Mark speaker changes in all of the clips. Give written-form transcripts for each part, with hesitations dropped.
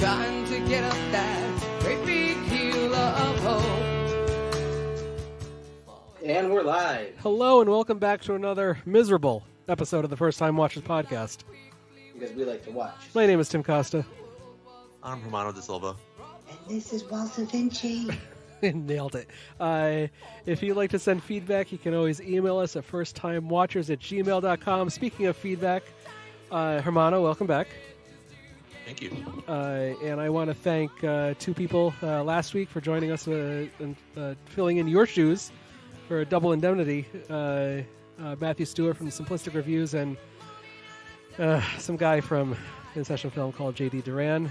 Speaker 1: trying to get up that great big hill of hope.
Speaker 2: And we're live.
Speaker 3: Hello and welcome back to another miserable episode of the First Time Watchers podcast.
Speaker 2: Because we like to watch.
Speaker 3: My name is Tim Costa.
Speaker 4: I'm Romano De Silva.
Speaker 2: And this is Walter Vinci.
Speaker 3: Nailed it. If you'd like to send feedback, you can always email us at firsttimewatchers@gmail.com. Speaking of feedback, Hermano, welcome back.
Speaker 4: Thank you.
Speaker 3: And I want to thank two people last week for joining us and filling in your shoes for a double indemnity. Matthew Stewart from Simplistic Reviews and some guy from In Session Film called J.D. Duran.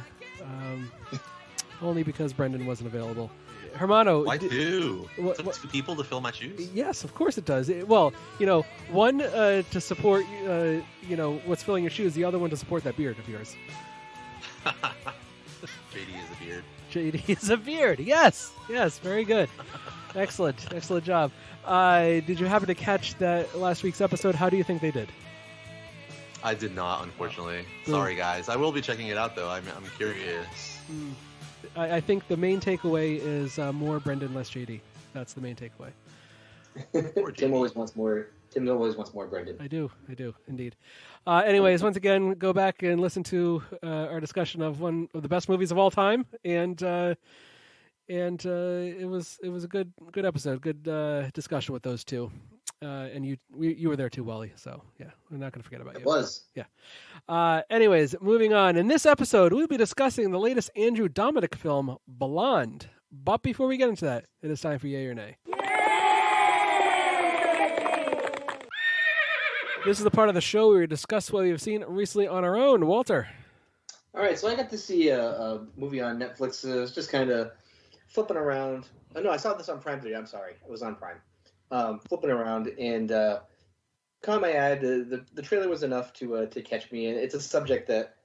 Speaker 3: Only because Brendan wasn't available. Hermano.
Speaker 4: Why two? It took two people to fill my shoes?
Speaker 3: Yes, of course it does. One to support, what's filling your shoes. The other one to support that beard of yours.
Speaker 4: JD is a beard.
Speaker 3: JD is a beard. Yes, very good. Excellent job. Did you happen to catch that last week's episode? How do you think they did?
Speaker 4: I did not, unfortunately. Sorry, guys. I will be checking it out, though. I'm curious.
Speaker 3: I think the main takeaway is more Brendan, less JD. That's the main takeaway.
Speaker 2: Tim always wants more Brendan.
Speaker 3: I do, indeed. Anyways, once again, go back and listen to our discussion of one of the best movies of all time, and it was a good episode, good discussion with those two. And you were there too, Wally. So yeah, we're not going to forget about you.
Speaker 2: It was.
Speaker 3: Yeah. Anyways, moving on. In this episode, we'll be discussing the latest Andrew Dominik film, Blonde. But before we get into that, it is time for Yay or Nay. This is the part of the show where we discuss what we have seen recently on our own. Walter.
Speaker 2: All right, so I got to see a movie on Netflix. I was just kind of flipping around. Oh, no, I saw this on Prime Video. I'm sorry. It was on Prime. Flipping around, and caught my eye. The trailer was enough to catch me, and it's a subject that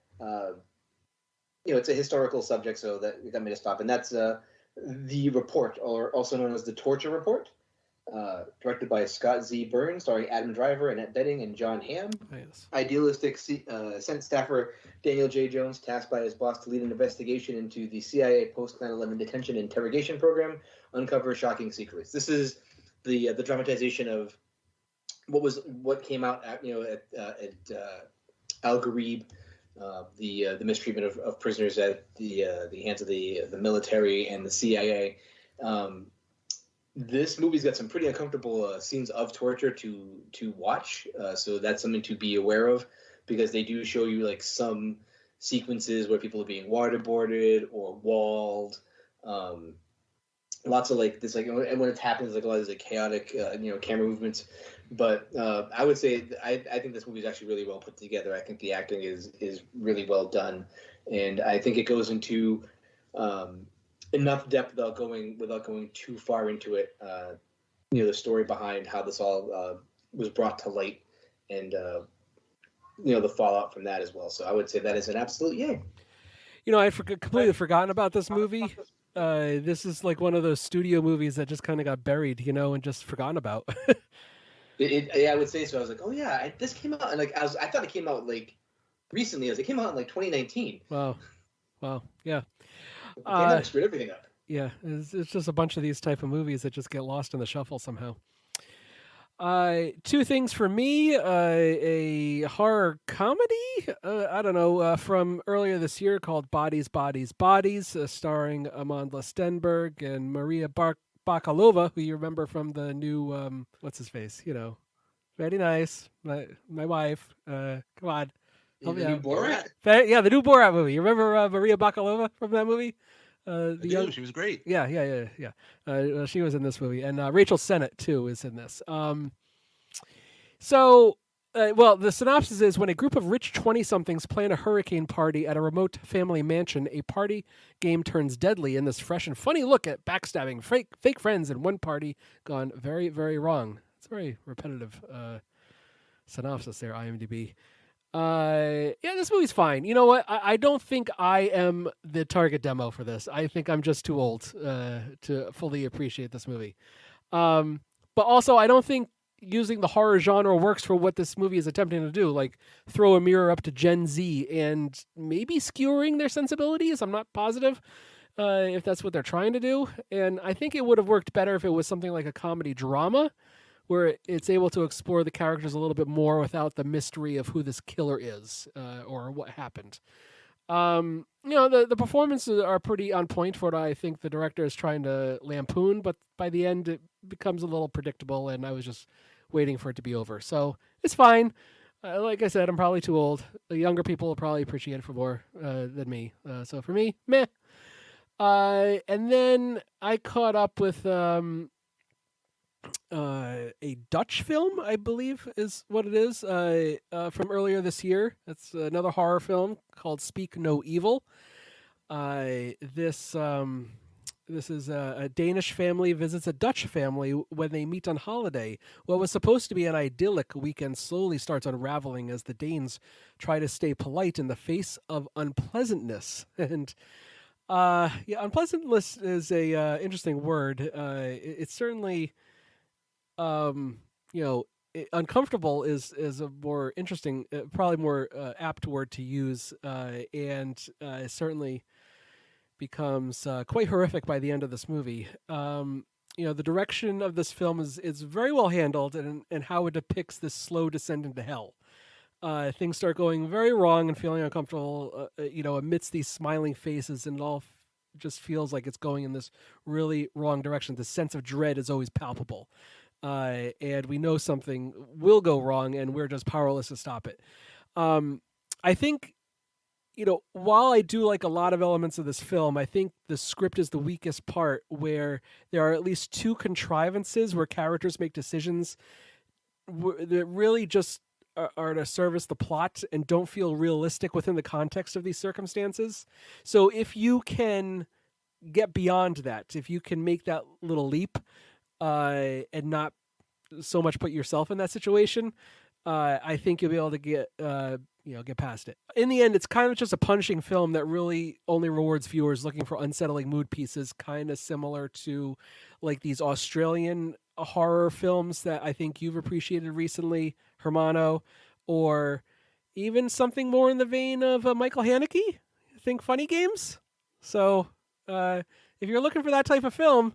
Speaker 2: it's a historical subject, so that got me to stop. And that's The Report, or also known as The Torture Report, directed by Scott Z. Burns, starring Adam Driver, Annette Bening, and John Hamm.
Speaker 3: Yes. Idealistic
Speaker 2: Senate staffer Daniel J. Jones, tasked by his boss to lead an investigation into the CIA post-9/11 detention and interrogation program, uncovers shocking secrets. This is the dramatization of what came out at Al Ghraib, the mistreatment of prisoners at the hands of the military and the CIA. This movie's got some pretty uncomfortable scenes of torture to watch, so that's something to be aware of, because they do show you like some sequences where people are being waterboarded or walled. Lots of like this, like, and when it happens, like a lot of these like chaotic, camera movements. But I would say I think this movie is actually really well put together. I think the acting is really well done, and I think it goes into enough depth without going too far into it. The story behind how this all was brought to light, and the fallout from that as well. So I would say that is an absolute yay.
Speaker 3: I had completely forgotten about this movie. This is like one of those studio movies that just kind of got buried, and just forgotten about.
Speaker 2: I would say so. I was like, oh yeah, this came out, and like I thought it came out like recently. It came out in like 2019.
Speaker 3: Wow, yeah.
Speaker 2: The pandemic screwed everything up.
Speaker 3: Yeah, it's just a bunch of these type of movies that just get lost in the shuffle somehow. Two things for me, a horror comedy, I don't know, from earlier this year called Bodies, Bodies, Bodies, starring Amandla Stenberg and Maria Bakalova, who you remember from the new, what's his face, very nice, my wife, come on.
Speaker 2: The new Borat?
Speaker 3: Yeah, the new Borat movie. You remember Maria Bakalova from that movie?
Speaker 4: She was great.
Speaker 3: Yeah. She was in this movie, and Rachel Sennett too is in this. The synopsis is: when a group of rich 20-somethings plan a hurricane party at a remote family mansion, a party game turns deadly in this fresh and funny look at backstabbing, fake friends, and one party gone very, very wrong. It's a very repetitive synopsis there, IMDb. This movie's fine. You know what? I don't think I am the target demo for this. I think I'm just too old to fully appreciate this movie. But also, I don't think using the horror genre works for what this movie is attempting to do, like throw a mirror up to Gen Z and maybe skewering their sensibilities. I'm not positive if that's what they're trying to do. And I think it would have worked better if it was something like a comedy drama where it's able to explore the characters a little bit more without the mystery of who this killer is or what happened. The performances are pretty on point for what I think the director is trying to lampoon, but by the end it becomes a little predictable, and I was just waiting for it to be over. So it's fine. Like I said, I'm probably too old. The younger people will probably appreciate it for more than me. So for me, meh. And then I caught up with a Dutch film, I believe is what it is, from earlier this year. It's another horror film called Speak No Evil. This is a Danish family visits a Dutch family when they meet on holiday. What was supposed to be an idyllic weekend slowly starts unraveling as the Danes try to stay polite in the face of unpleasantness. And unpleasantness is a interesting word. It's certainly, uncomfortable is a more interesting, probably more apt word to use, and it certainly becomes quite horrific by the end of this movie. The direction of this film is very well handled, and how it depicts this slow descent into hell. Things start going very wrong and feeling uncomfortable, amidst these smiling faces, and it all just feels like it's going in this really wrong direction. The sense of dread is always palpable. And we know something will go wrong, and we're just powerless to stop it. I think, while I do like a lot of elements of this film, I think the script is the weakest part, where there are at least two contrivances where characters make decisions that really just are to service the plot and don't feel realistic within the context of these circumstances. So if you can get beyond that, if you can make that little leap, and not so much put yourself in that situation, I think you'll be able to get past it. In the end, it's kind of just a punishing film that really only rewards viewers looking for unsettling mood pieces, kind of similar to like these Australian horror films that I think you've appreciated recently, Hermano, or even something more in the vein of Michael Haneke. Think Funny Games. So if you're looking for that type of film,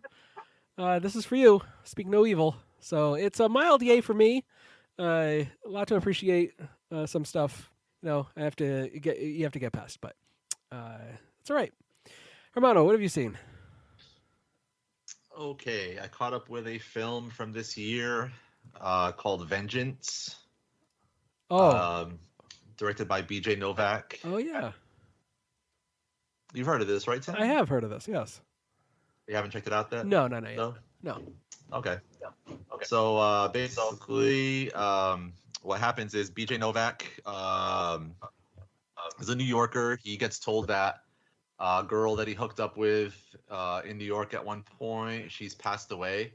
Speaker 3: this is for you. Speak No Evil. So it's a mild yay for me. A lot to appreciate. Some stuff, you have to get past, but it's all right. Hermano, what have you seen?
Speaker 4: Okay, I caught up with a film from this year called Vengeance.
Speaker 3: Oh.
Speaker 4: Directed by B.J. Novak.
Speaker 3: Oh, yeah.
Speaker 4: You've heard of this, right, Tim?
Speaker 3: I have heard of this, yes.
Speaker 4: You haven't checked it out yet?
Speaker 3: No, not yet. No.
Speaker 4: Okay. So basically, what happens is B.J. Novak is a New Yorker. He gets told that a girl that he hooked up with in New York at one point, she's passed away,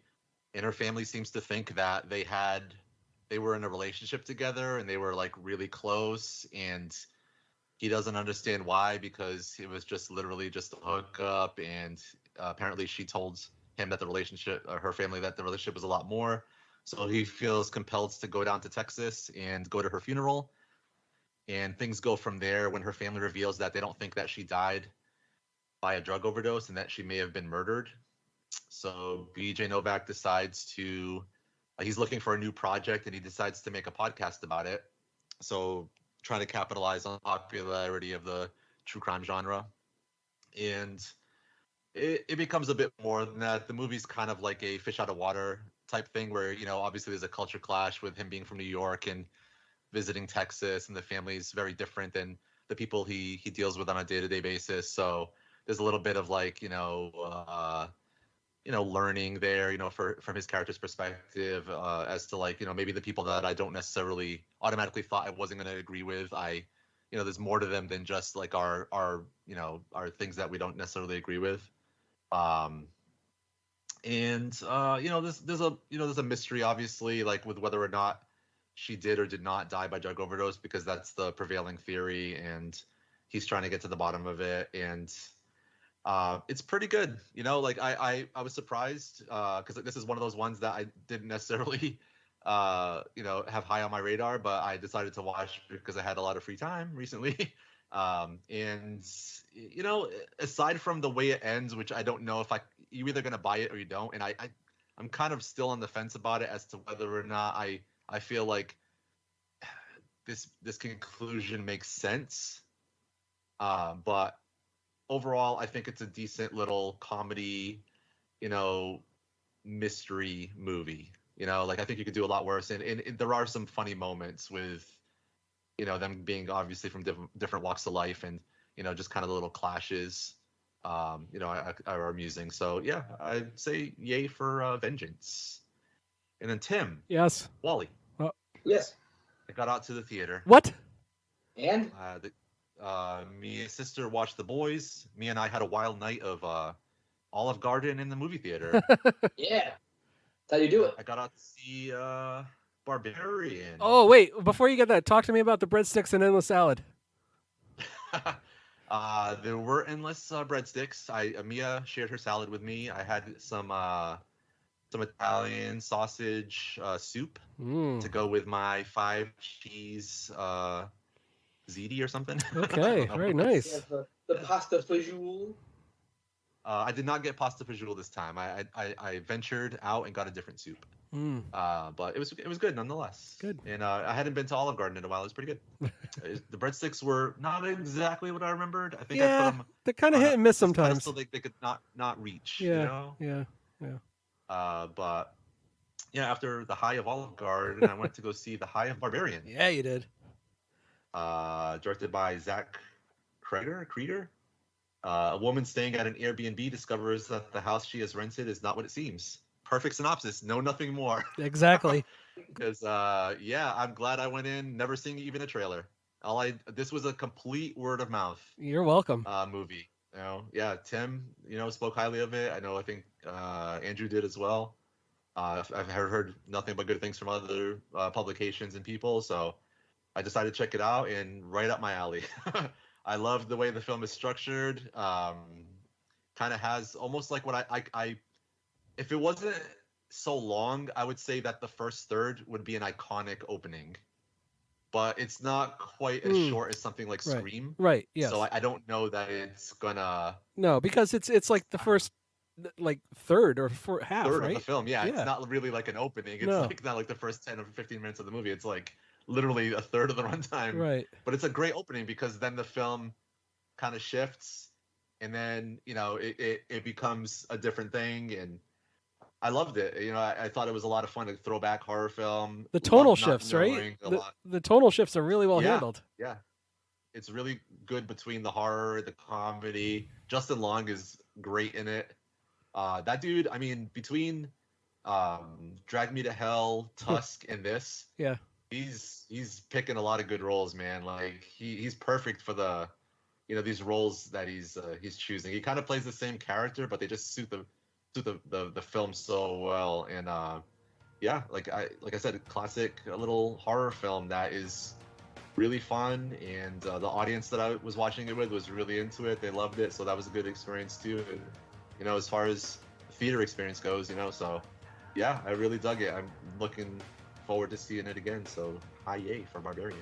Speaker 4: and her family seems to think that they were in a relationship together and they were like really close, and he doesn't understand why, because it was just literally just a hookup, and apparently she told him that her family, that the relationship was a lot more. So he feels compelled to go down to Texas and go to her funeral, and things go from there when her family reveals that they don't think that she died by a drug overdose and that she may have been murdered. So BJ Novak decides he's looking for a new project, and he decides to make a podcast about it. So trying to capitalize on the popularity of the true crime genre. And it becomes a bit more than that. The movie's kind of like a fish out of water type thing where, obviously there's a culture clash with him being from New York and visiting Texas, and the family's very different than the people he deals with on a day-to-day basis. So there's a little bit of like, learning there, from his character's perspective, as to like, maybe the people that I don't necessarily automatically thought I wasn't going to agree with. There's more to them than just like our things that we don't necessarily agree with. There's a mystery, obviously, like with whether or not she did or did not die by drug overdose, because that's the prevailing theory, and he's trying to get to the bottom of it. And it's pretty good. Like I was surprised because this is one of those ones that I didn't necessarily have high on my radar, but I decided to watch because I had a lot of free time recently. And aside from the way it ends, which I don't know if you're either gonna buy it or you don't, and I'm kind of still on the fence about it as to whether or not I feel like this conclusion makes sense. But overall, I think it's a decent little comedy, mystery movie. Like I think you could do a lot worse, and there are some funny moments with, them being obviously from different walks of life, and just kind of the little clashes, are amusing. So yeah, I'd say yay for Vengeance. And then Tim,
Speaker 3: Yes.
Speaker 4: Wally,
Speaker 2: Yes.
Speaker 4: I got out to the theater.
Speaker 3: What?
Speaker 2: And
Speaker 4: Me and sister watched The Boys. Me and I had a wild night of Olive Garden in the movie theater.
Speaker 2: yeah, that's how you do it.
Speaker 4: I got out to see Barbarian.
Speaker 3: Oh, wait. Before you get that, talk to me about the breadsticks and endless salad.
Speaker 4: There were endless breadsticks. Mia shared her salad with me. I had some Italian sausage soup to go with my 5-cheese ziti or something.
Speaker 3: Okay, very nice.
Speaker 2: The pasta fajoule.
Speaker 4: I did not get pasta fajoule this time. I ventured out and got a different soup. But it was good nonetheless.
Speaker 3: Good.
Speaker 4: And I hadn't been to Olive Garden in a while. It was pretty good. The breadsticks were not exactly what I remembered. I think I put them.
Speaker 3: They're kind of hit and miss sometimes.
Speaker 4: So they could not reach.
Speaker 3: Yeah.
Speaker 4: Yeah. But yeah, after the high of Olive Garden, I went to go see the High of Barbarian.
Speaker 3: Yeah, you did.
Speaker 4: Directed by Zach Creeder. A woman staying at an Airbnb discovers that the house she has rented is not what it seems. Perfect synopsis. Know nothing more.
Speaker 3: Exactly.
Speaker 4: Because I'm glad I went in, never seeing even a trailer. This was a complete word of mouth.
Speaker 3: You're welcome.
Speaker 4: Movie. Tim, spoke highly of it. I think Andrew did as well. I've heard nothing but good things from other publications and people, so I decided to check it out, and right up my alley. I love the way the film is structured. Kind of has almost like what I if it wasn't so long, I would say that the first third would be an iconic opening. But it's not quite as short as something like Scream.
Speaker 3: Right, yes.
Speaker 4: So I don't know that it's gonna...
Speaker 3: No, because it's like the first third or half,
Speaker 4: third
Speaker 3: right?
Speaker 4: of the film, yeah. It's not really like an opening. It's like not like the first 10 or 15 minutes of the movie. It's like literally a third of the runtime.
Speaker 3: Right.
Speaker 4: But it's a great opening because then the film kind of shifts, and then it becomes a different thing, and I loved it. I thought it was a lot of fun, a throwback horror film.
Speaker 3: The tonal shifts, right? The tonal shifts are really well handled.
Speaker 4: Yeah, it's really good between the horror, the comedy. Justin Long is great in it. That dude, I mean, between Drag Me to Hell, Tusk, and this, he's picking a lot of good roles, man. Like he's perfect for the these roles that he's choosing. He kind of plays the same character, but they just suit the film so well. And like I said, a classic little horror film that is really fun, and the audience that I was watching it with was really into it. They loved it, so that was a good experience too. And as far as the theater experience goes, so yeah, I really dug it. I'm looking forward to seeing it again. So hi yay for Barbarian.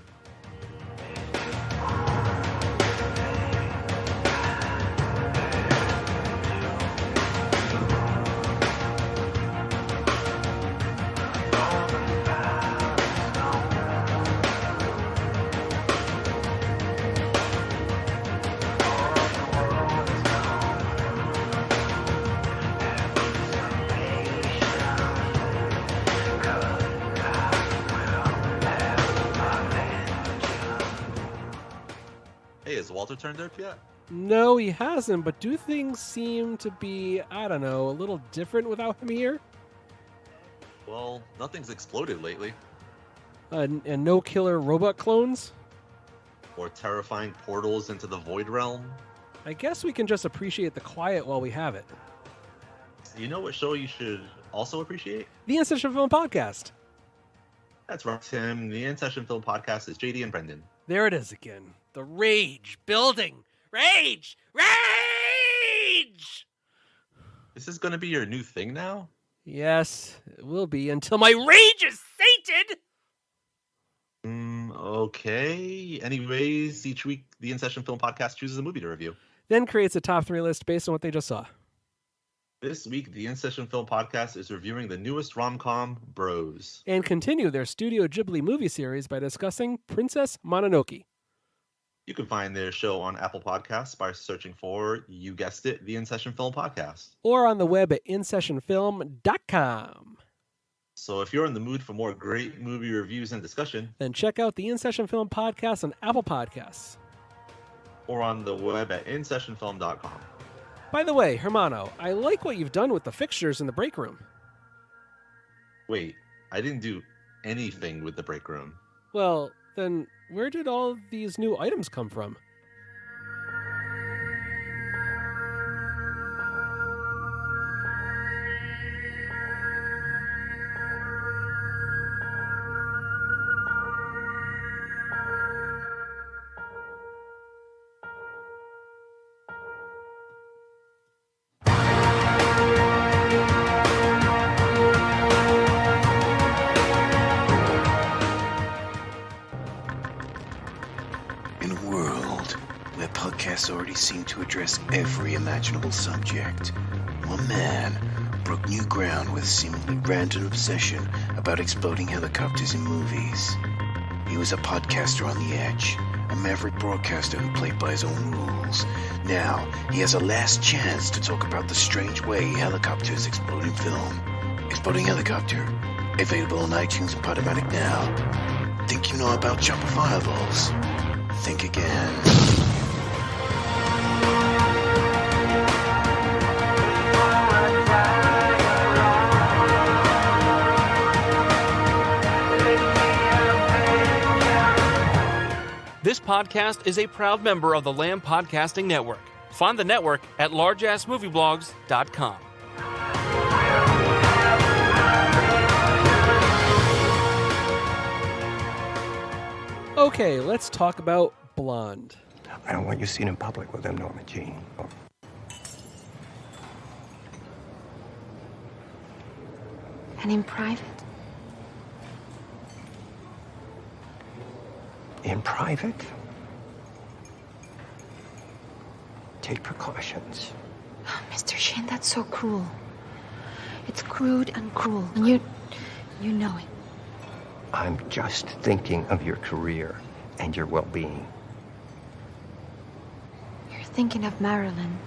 Speaker 4: Has Walter turned up yet?
Speaker 3: No, he hasn't, but do things seem to be, I don't know, a little different without him here?
Speaker 4: Well, nothing's exploded lately.
Speaker 3: And no killer robot clones?
Speaker 4: Or terrifying portals into the Void Realm?
Speaker 3: I guess we can just appreciate the quiet while we have it.
Speaker 4: You know what show you should also appreciate?
Speaker 3: The In Session Film Podcast.
Speaker 4: That's right, Tim. The In Session Film Podcast is JD and Brendan.
Speaker 3: There it is again. The rage building. Rage! Rage!
Speaker 4: This is going to be your new thing now?
Speaker 3: Yes, it will be until my rage is rated.
Speaker 4: Okay. Anyways, each week the In Session Film Podcast chooses a movie to review.
Speaker 3: Then creates a top 3 list based on what they just saw.
Speaker 4: This week, the In Session Film Podcast is reviewing the newest rom-com, Bros.
Speaker 3: And continue their Studio Ghibli movie series by discussing Princess Mononoke.
Speaker 4: You can find their show on Apple Podcasts by searching for, you guessed it, the In Session Film Podcast.
Speaker 3: Or on the web at insessionfilm.com.
Speaker 4: So if you're in the mood for more great movie reviews and discussion,
Speaker 3: Then check out the In Session Film Podcast on Apple Podcasts.
Speaker 4: or on the web at insessionfilm.com.
Speaker 3: By the way, Hermano, I like what you've done with the fixtures in the break room.
Speaker 4: Wait, I didn't do anything with the break room.
Speaker 3: Well, then where did all these new items come from?
Speaker 5: Already seem to address every imaginable subject. One man broke new ground with a seemingly random obsession about exploding helicopters in movies. He was a podcaster on the edge, a maverick broadcaster who played by his own rules. Now, he has a last chance to talk about the strange way helicopters explode in film. Exploding Helicopter, available on iTunes and Podomatic now. Think you know about chopper fireballs? Think again.
Speaker 6: This podcast is a proud member of the Lamb Podcasting Network. Find the network at largeassmovieblogs.com.
Speaker 3: Okay, let's talk about Blonde.
Speaker 7: I don't want you seen in public with them, Norma Jean.
Speaker 8: And in private?
Speaker 7: In private? Take precautions.
Speaker 8: Oh, Mr. Shin, that's so cruel. It's crude and cruel. And you know it.
Speaker 7: I'm just thinking of your career and your well-being.
Speaker 8: You're thinking of Marilyn.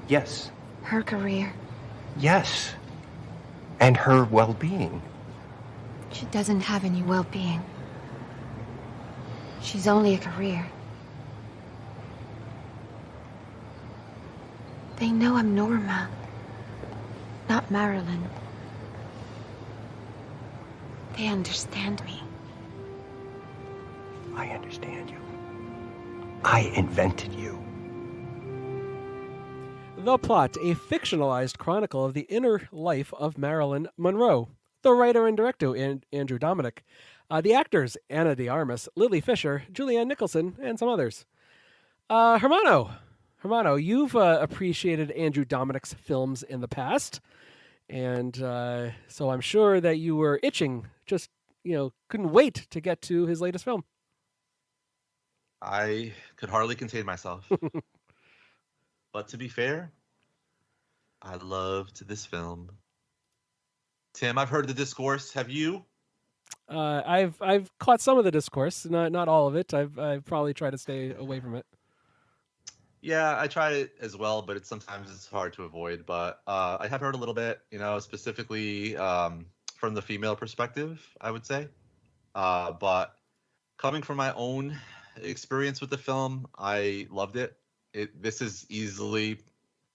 Speaker 7: Yes.
Speaker 8: Her career.
Speaker 7: Yes. And her well-being.
Speaker 8: She doesn't have any well-being. She's only a career. They know I'm Norma, not Marilyn. They understand me.
Speaker 7: I understand you. I invented you.
Speaker 3: The Plot, a fictionalized chronicle of the inner life of Marilyn Monroe. The writer and director, Andrew Dominik. The actors, Ana de Armas, Lily Fisher, Julianne Nicholson, and some others. Hermano, you've appreciated Andrew Dominik's films in the past, and so I'm sure that you were itching, just, couldn't wait to get to his latest film.
Speaker 4: I could hardly contain myself. But to be fair, I loved this film. Tim, I've heard the discourse. Have you?
Speaker 3: I've caught some of the discourse, not all of it. I've probably tried to stay away from it.
Speaker 4: Yeah, I try it as well, but sometimes it's hard to avoid. But I have heard a little bit, specifically from the female perspective, I would say. But coming from my own experience with the film, I loved it. This is easily,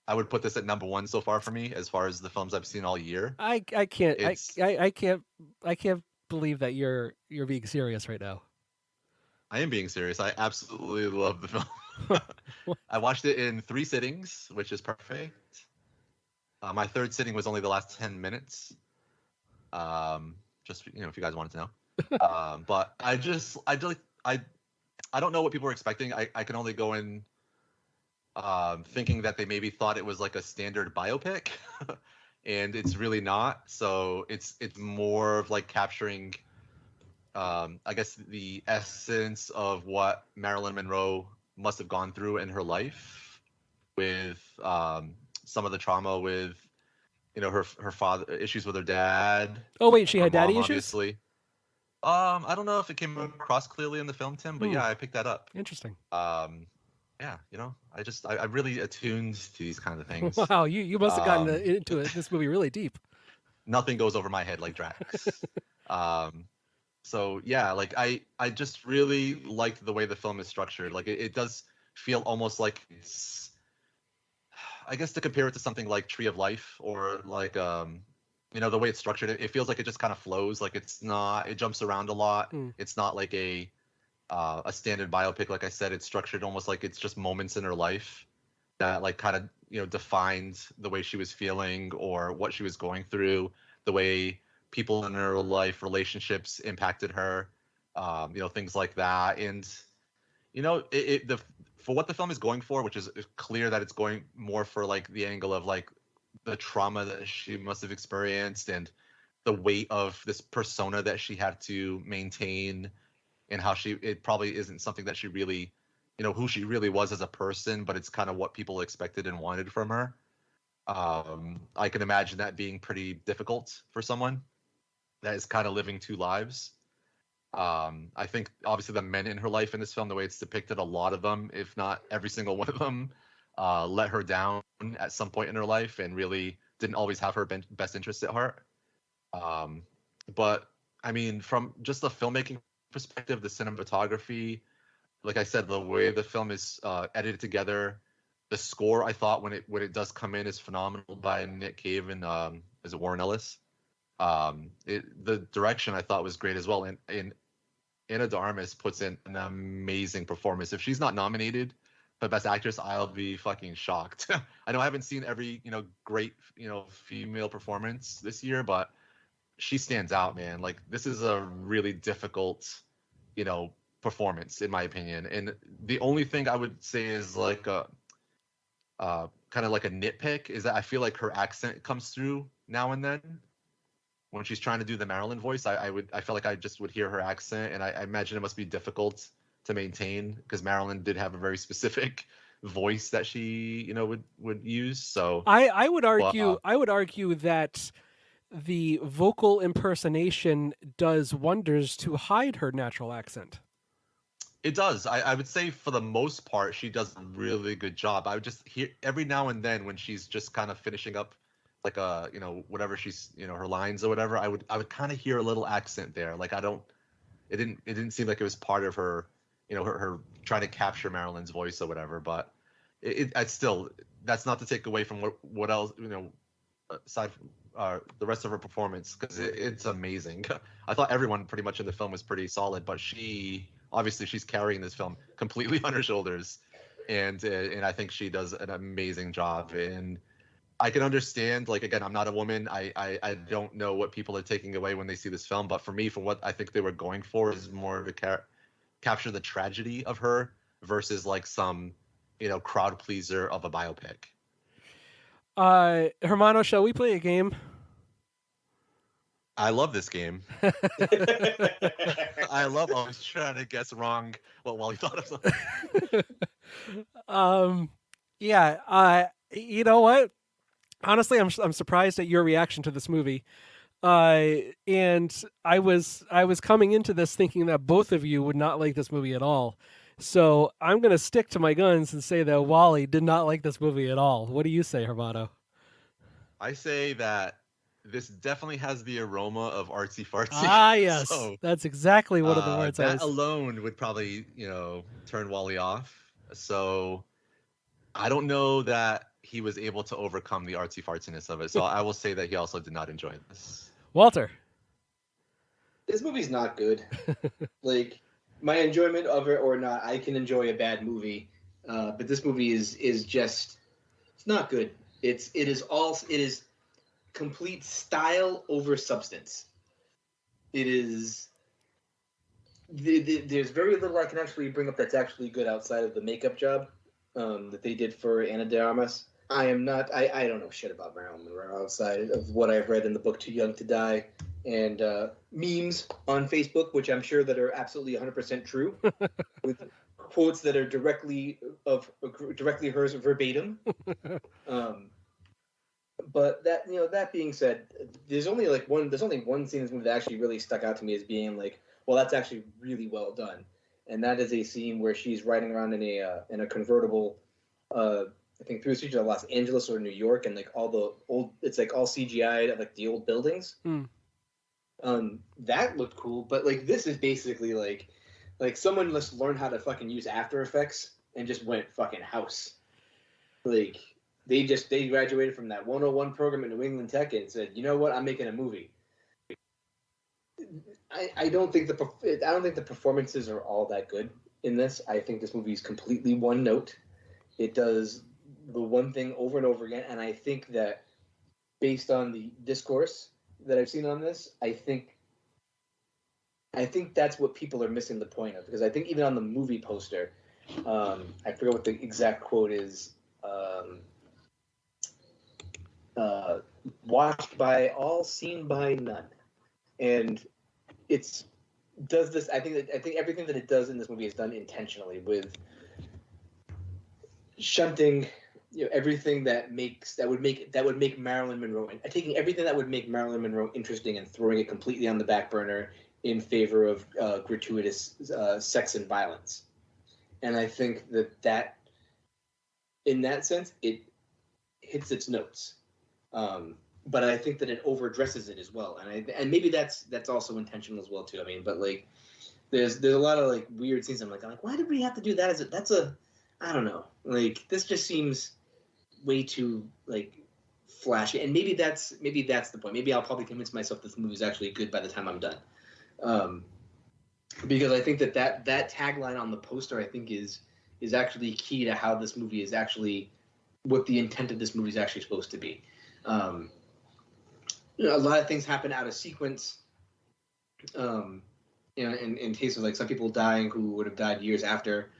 Speaker 4: I would put this at number one so far for me, as far as the films I've seen all year.
Speaker 3: I can't believe that you're being serious right now.
Speaker 4: I am being serious. I absolutely love the film. I watched it in 3 sittings, which is perfect. My 3rd sitting was only the last 10 minutes. Just if you guys wanted to know. But I don't know what people were expecting. I can only go in thinking that they maybe thought it was like a standard biopic, and it's really not. So it's more of like capturing I guess the essence of what Marilyn Monroe must have gone through in her life, with some of the trauma with, her father, issues with her dad.
Speaker 3: Oh wait, she
Speaker 4: her
Speaker 3: had daddy
Speaker 4: mom,
Speaker 3: issues.
Speaker 4: obviously. I don't know if it came across clearly in the film, Tim, but yeah, I picked that up.
Speaker 3: Interesting.
Speaker 4: Yeah, I'm really attuned to these kind of things.
Speaker 3: Wow, you must have gotten into this movie really deep.
Speaker 4: Nothing goes over my head like Drax. So yeah, like I just really liked the way the film is structured. Like it does feel almost like it's, I guess to compare it to something like Tree of Life, or like the way it's structured, it feels like it just kind of flows. Like it jumps around a lot. It's not like a standard biopic. Like I said, it's structured almost like it's just moments in her life that like kind of defined the way she was feeling or what she was going through, the way people in her life, relationships impacted her, things like that. And for what the film is going for, which is clear that it's going more for like the angle of like the trauma that she must have experienced and the weight of this persona that she had to maintain, and how it probably isn't something that she really, who she really was as a person, but it's kind of what people expected and wanted from her. I can imagine that being pretty difficult for someone that is kind of living two lives. I think obviously the men in her life in this film, the way it's depicted, a lot of them, if not every single one of them, let her down at some point in her life and really didn't always have her best interest at heart. But I mean, from just the filmmaking perspective, the cinematography, like I said, the way the film is edited together, the score, I thought when it does come in, is phenomenal by Nick Cave and is it Warren Ellis? The direction I thought was great as well, and Ana de Armas puts in an amazing performance. If she's not nominated for Best Actress, I'll be fucking shocked. I know I haven't seen every great female performance this year, but she stands out, man. Like this is a really difficult performance in my opinion, and the only thing I would say is like kind of like a nitpick is that I feel like her accent comes through now and then when she's trying to do the Marilyn voice. I feel like I just would hear her accent, and I imagine it must be difficult to maintain because Marilyn did have a very specific voice that she would use. So
Speaker 3: I would argue that the vocal impersonation does wonders to hide her natural accent.
Speaker 4: It does. I would say for the most part, she does a really good job. I would just hear every now and then when she's just kind of finishing up like whatever she's her lines or whatever, I would kind of hear a little accent there. Like it didn't seem like it was part of her her trying to capture Marilyn's voice or whatever. But I still, that's not to take away from what else aside from the rest of her performance, because it's amazing. I thought everyone pretty much in the film was pretty solid, but obviously she's carrying this film completely on her shoulders, and I think she does an amazing job. And I can understand, like, again, I'm not a woman. I don't know what people are taking away when they see this film, but for me, for what I think they were going for, is more to capture the tragedy of her versus like some crowd pleaser of a biopic.
Speaker 3: Hermano, shall we play a game?
Speaker 4: I love this game. I love always trying to guess wrong what Wally thought of something.
Speaker 3: Yeah. You know what? Honestly, I'm surprised at your reaction to this movie. And I was coming into this thinking that both of you would not like this movie at all. So I'm going to stick to my guns and say that Wally did not like this movie at all. What do you say, Hermano?
Speaker 4: I say that this definitely has the aroma of artsy fartsy.
Speaker 3: Ah, yes. So, that's exactly one of the words
Speaker 4: that alone would probably, turn Wally off. So I don't know that he was able to overcome the artsy fartsiness of it. So I will say that he also did not enjoy this.
Speaker 3: Walter.
Speaker 2: This movie's not good. Like, my enjoyment of it or not, I can enjoy a bad movie. But this movie is just, it's not good. It is complete style over substance. It is, there's very little I can actually bring up that's actually good outside of the makeup job that they did for Ana de Armas. I don't know shit about Marilyn Monroe outside of what I've read in the book Too Young to Die and memes on Facebook, which I'm sure that are absolutely 100% true, with quotes that are directly hers verbatim. But that being said, there's only one scene in this movie that actually really stuck out to me as being like, well, that's actually really well done, and that is a scene where she's riding around in a convertible, I think through the streets of Los Angeles or New York, and like it's like all CGI, like the old buildings. That looked cool, but like this is basically like someone just learned how to fucking use After Effects and just went fucking house. Like they graduated from that 101 program at New England Tech and said, you know what, I'm making a movie. I don't think the performances are all that good in this. I think this movie is completely one note. It does the one thing over and over again, and I think that based on the discourse that I've seen on this, I think that's what people are missing the point of, because I think even on the movie poster, I forget what the exact quote is. Watched by all, seen by none, and does this. I think everything that it does in this movie is done intentionally with shunting, everything that would make Marilyn Monroe, and taking everything that would make Marilyn Monroe interesting and throwing it completely on the back burner in favor of gratuitous sex and violence. And I think that in that sense it hits its notes, but I think that it overdresses it as well, and maybe that's also intentional as well too. I mean, but like there's a lot of like weird scenes. I'm like, why did we have to do that? I don't know. Like this just seems way too like flashy, and maybe that's the point. Maybe I'll probably convince myself this movie is actually good by the time I'm done, because I think that tagline on the poster I think is actually key to how this movie is actually what the intent of this movie is actually supposed to be. A lot of things happen out of sequence. In cases like some people dying who would have died years after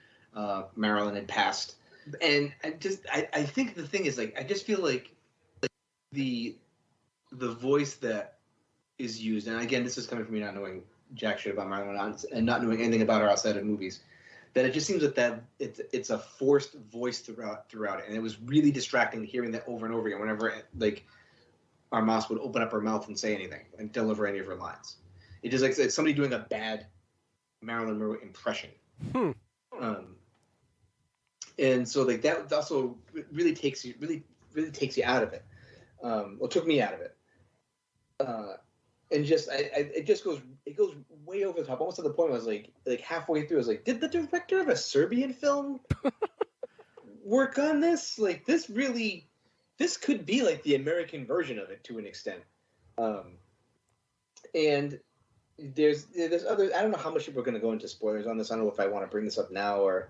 Speaker 2: Marilyn had passed, and I think the thing is like I just feel like the voice that is used, and again this is coming from me not knowing jack shit about Marilyn and not knowing anything about her outside of movies, that it just seems that it's a forced voice throughout it, and it was really distracting hearing that over and over again whenever like Armas would open up her mouth and say anything and deliver any of her lines. It just like it's somebody doing a bad Marilyn Monroe impression. And so like that also really takes you out of it. Well, took me out of it. And just it goes way over the top, almost to the point where I was like halfway through I was like, did the director of a Serbian film work on this? Like this could be like the American version of it to an extent. And there's other, I don't know how much we're going to go into spoilers on this. I don't know if I want to bring this up now or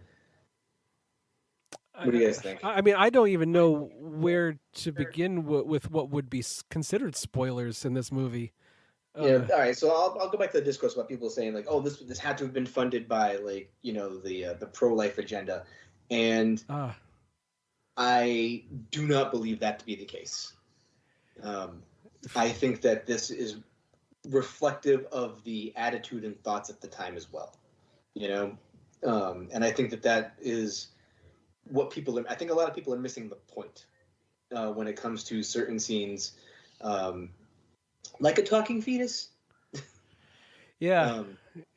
Speaker 2: what do you guys think?
Speaker 3: I mean, I don't even know where to begin with what would be considered spoilers in this movie.
Speaker 2: Yeah. All right. So I'll go back to the discourse about people saying like, oh, this had to have been funded by like, the pro-life agenda. And I do not believe that to be the case. I think that this is reflective of the attitude and thoughts at the time as well, and I think that is what I think a lot of people are missing the point when it comes to certain scenes, like a talking fetus.
Speaker 3: Yeah.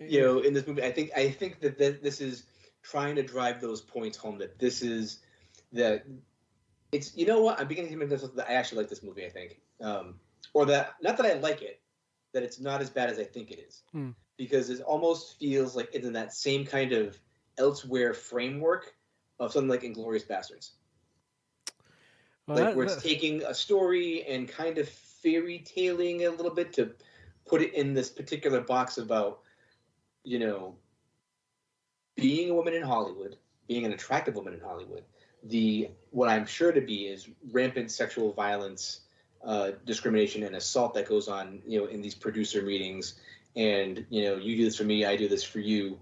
Speaker 2: In this movie, I think that this is trying to drive those points home, that this is that it's, what, I'm beginning to make this that I actually like this movie, I think, or that, not that I like it, that it's not as bad as I think it is, because it almost feels like it's in that same kind of elsewhere framework of something like Inglourious Bastards. Well, where it's taking a story and kind of fairy tailing it a little bit to put it in this particular box about, being a woman in Hollywood, being an attractive woman in Hollywood. What I'm sure to be is rampant sexual violence, discrimination and assault that goes on, in these producer meetings, and you do this for me, I do this for you.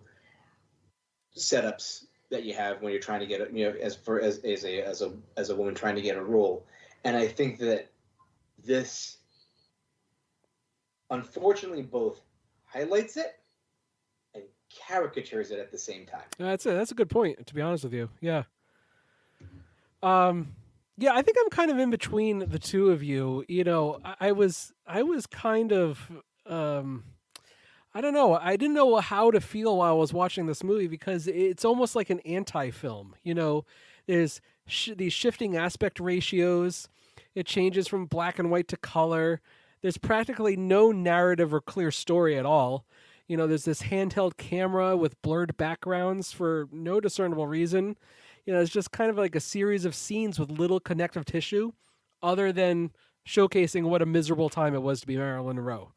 Speaker 2: Setups that you have when you're trying to get, as a woman trying to get a role, and I think that this unfortunately both highlights it and caricatures it at the same time.
Speaker 3: That's it. That's a good point, to be honest with you. Yeah. Yeah, I think I'm kind of in between the two of you. You know, I was kind of I don't know. I didn't know how to feel while I was watching this movie because it's almost like an anti-film. You know, there's these shifting aspect ratios. It changes from black and white to color. There's practically no narrative or clear story at all. You know, there's this handheld camera with blurred backgrounds for no discernible reason. You know, it's just kind of like a series of scenes with little connective tissue other than showcasing what a miserable time it was to be Marilyn Monroe.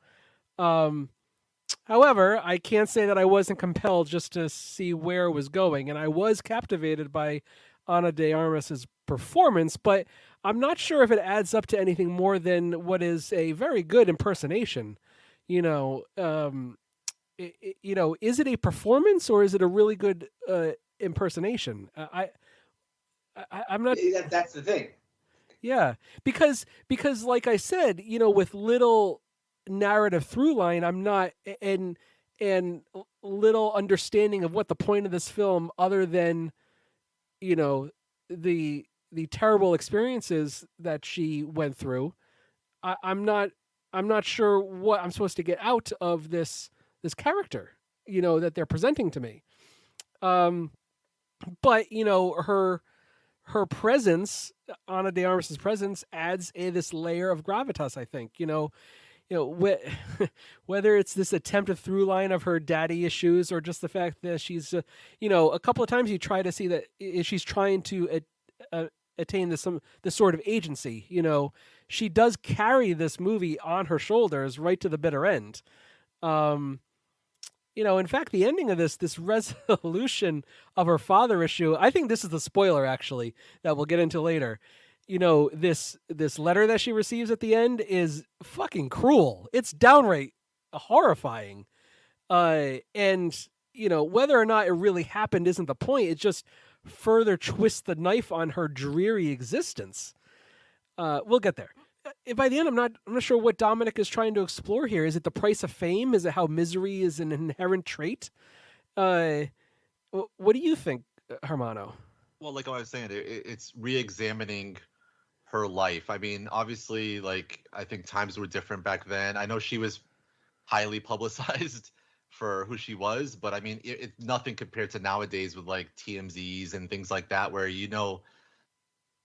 Speaker 3: However, I can't say that I wasn't compelled just to see where it was going, and I was captivated by Ana de Armas's performance, but I'm not sure if it adds up to anything more than what is a very good impersonation. You know, is it a performance or is it a really good impersonation? I'm not.
Speaker 2: That's the thing.
Speaker 3: Yeah, because like I said, you know, with little narrative through line, I'm not and little understanding of what the point of this film, other than, you know, the terrible experiences that she went through. I'm not sure what I'm supposed to get out of this character, you know, that they're presenting to me. But you know, her presence, Ana de Armas's presence, adds this layer of gravitas. I think, you know, whether it's this attempted through line of her daddy issues or just the fact that she's, you know, a couple of times you try to see that she's trying to attain this sort of agency. You know, she does carry this movie on her shoulders right to the bitter end. You know, in fact, the ending of this resolution of her father issue, I think this is the spoiler, actually, that we'll get into later. You know, this letter that she receives at the end is fucking cruel. It's downright horrifying. And, you know, whether or not it really happened isn't the point. It just further twists the knife on her dreary existence. We'll get there. By the end, I'm not sure what Dominik is trying to explore here. Is it the price of fame? Is it how misery is an inherent trait? What do you think, Hermano?
Speaker 4: Well, like I was saying, it's re-examining her life. I mean, obviously, like, I think times were different back then. I know she was highly publicized for who she was, but I mean, it's nothing compared to nowadays with like TMZs and things like that, where you know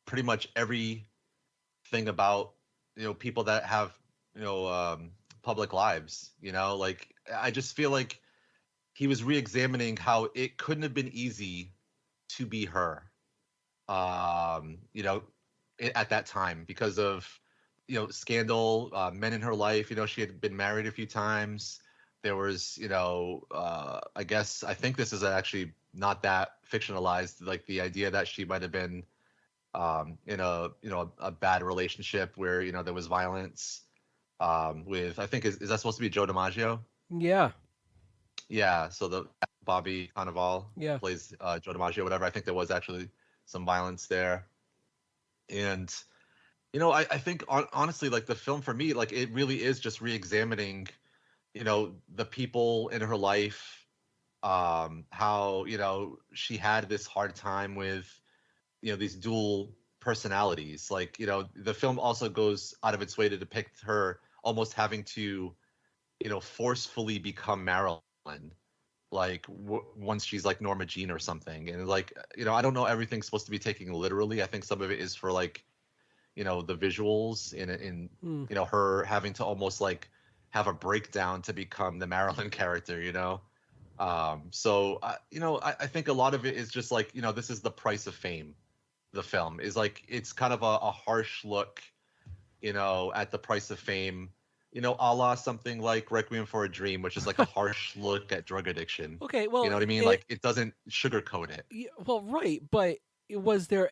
Speaker 4: pretty much everything about, you know, people that have, you know, public lives. You know, like, I just feel like he was re-examining how it couldn't have been easy to be her, you know, at that time because of, you know, scandal, men in her life. You know, she had been married a few times. There was, you know, I think this is actually not that fictionalized, like the idea that she might have been in a, you know, a bad relationship where, you know, there was violence with, I think, is that supposed to be Joe DiMaggio?
Speaker 3: Yeah.
Speaker 4: Yeah, so the Bobby Cannavale
Speaker 3: Yeah.
Speaker 4: plays Joe DiMaggio, whatever. I think there was actually some violence there. And, you know, I think honestly, like, the film for me, like, it really is just re-examining, you know, the people in her life, how, you know, she had this hard time with, you know, these dual personalities. Like, you know, the film also goes out of its way to depict her almost having to, you know, forcefully become Marilyn, like once she's like Norma Jean or something. And like, you know, I don't know everything's supposed to be taken literally. I think some of it is for like, you know, the visuals in you know, her having to almost like have a breakdown to become the Marilyn character, you know. So you know, I think a lot of it is just like, you know, this is the price of fame. The film is like, it's kind of a harsh look, you know, at the price of fame, you know, a la something like Requiem for a Dream, which is like a harsh look at drug addiction.
Speaker 3: Okay, well,
Speaker 4: you know what I mean? Like, it doesn't sugarcoat it.
Speaker 3: Yeah, well, right, but was there?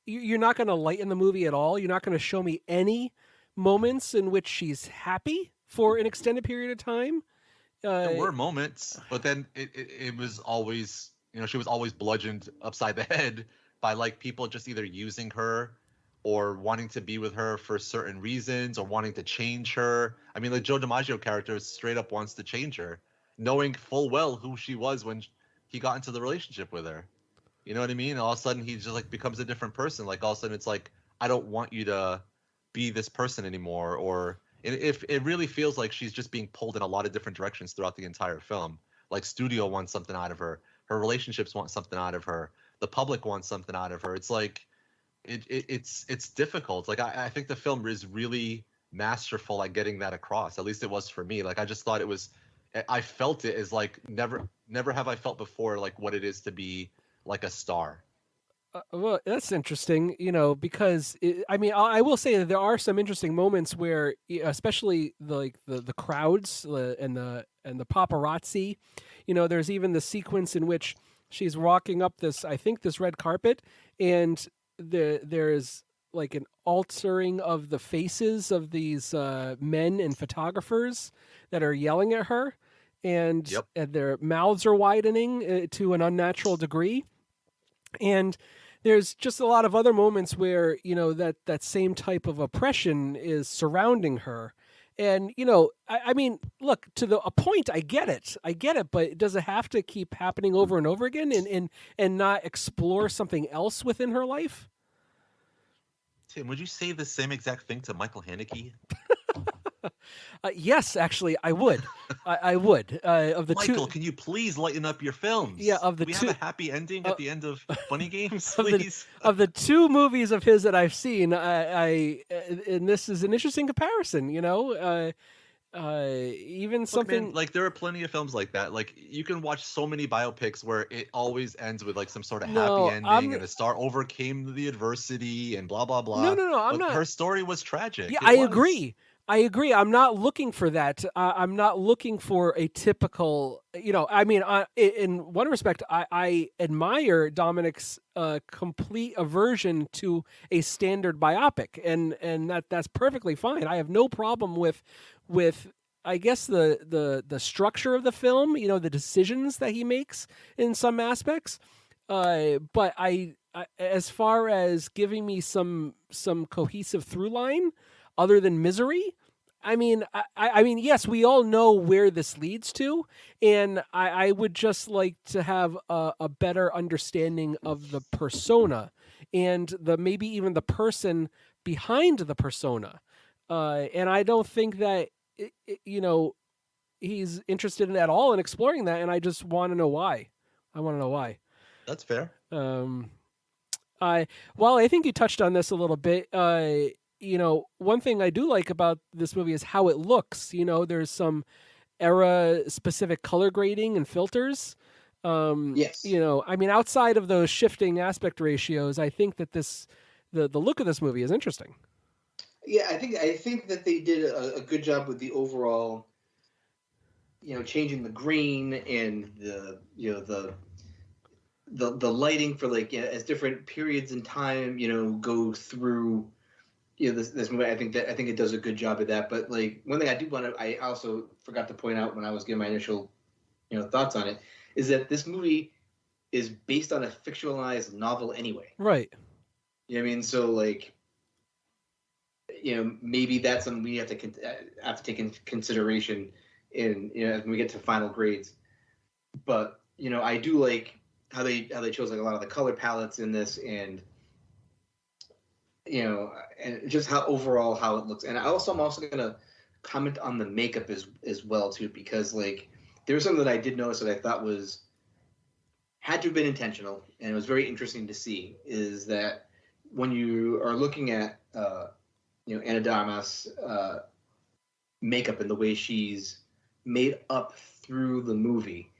Speaker 3: You're not going to lighten the movie at all. You're not going to show me any moments in which she's happy for an extended period of time.
Speaker 4: There were moments, but then it was always, you know, she was always bludgeoned upside the head by like people just either using her or wanting to be with her for certain reasons or wanting to change her. I mean, the Joe DiMaggio character straight up wants to change her, knowing full well who she was when he got into the relationship with her. You know what I mean? All of a sudden, he just like becomes a different person. Like all of a sudden, it's like, I don't want you to be this person anymore. Or if it really feels like she's just being pulled in a lot of different directions throughout the entire film. Like studio wants something out of her, her relationships want something out of her, the public wants something out of her. It's like it's difficult. Like I think the film is really masterful at getting that across. At least it was for me. Like I just thought it was. I felt it as like never have I felt before like what it is to be like a star.
Speaker 3: Well, that's interesting, because I will say that there are some interesting moments where, especially the crowds and the paparazzi, there's even the sequence in which she's walking up this red carpet, and there's like an altering of the faces of these men and photographers that are yelling at her, and,
Speaker 4: Yep.
Speaker 3: and their mouths are widening to an unnatural degree. And there's just a lot of other moments where, that same type of oppression is surrounding her. And, I mean, look, to a point, I get it, but does it have to keep happening over and over again and not explore something else within her life?
Speaker 4: Tim, would you say the same exact thing to Michael Haneke?
Speaker 3: Yes, actually, I would. I would. Of the
Speaker 4: Michael,
Speaker 3: two,
Speaker 4: can you please lighten up your films?
Speaker 3: Yeah, of the
Speaker 4: we
Speaker 3: two-
Speaker 4: have a happy ending at the end of Funny Games,
Speaker 3: of the,
Speaker 4: please.
Speaker 3: of the two movies of his that I've seen, I and this is an interesting comparison. Even
Speaker 4: Look,
Speaker 3: something
Speaker 4: man, like there are plenty of films like that. Like you can watch so many biopics where it always ends with like some sort of
Speaker 3: No,
Speaker 4: happy ending and the star overcame the adversity and blah blah blah.
Speaker 3: No, I'm
Speaker 4: But
Speaker 3: not.
Speaker 4: her story was tragic.
Speaker 3: Yeah,
Speaker 4: It
Speaker 3: I
Speaker 4: was.
Speaker 3: agree. I'm not looking for that. I'm not looking for a typical, in one respect, I admire Dominik's complete aversion to a standard biopic, and that's perfectly fine. I have no problem with I guess the structure of the film, the decisions that he makes in some aspects. But I as far as giving me some cohesive through line other than misery, I mean, yes, we all know where this leads to, and I would just like to have a better understanding of the persona and maybe even the person behind the persona. And I don't think that he's interested in at all in exploring that, and I just want to know why. I want to know why.
Speaker 4: That's fair.
Speaker 3: I think you touched on this a little bit. One thing I do like about this movie is how it looks. There's some era-specific color grading and filters.
Speaker 2: Yes.
Speaker 3: Outside of those shifting aspect ratios, I think that the look of this movie is interesting.
Speaker 2: Yeah, I think that they did a good job with the overall, changing the green and the lighting for as different periods in time, go through, this movie. I think it does a good job of that. But like one thing I also forgot to point out when I was giving my initial, thoughts on it, is that this movie is based on a fictionalized novel anyway.
Speaker 3: Right.
Speaker 2: You know what I mean? So like, maybe that's something we have to take into consideration in as we get to final grades. But I do like how they chose like a lot of the color palettes in this, and and just how it looks. And I'm also going to comment on the makeup as well too, because like there was something that I did notice that I thought had to have been intentional, and it was very interesting to see, is that when you are looking at Ana de Armas makeup and the way she's made up through the movie,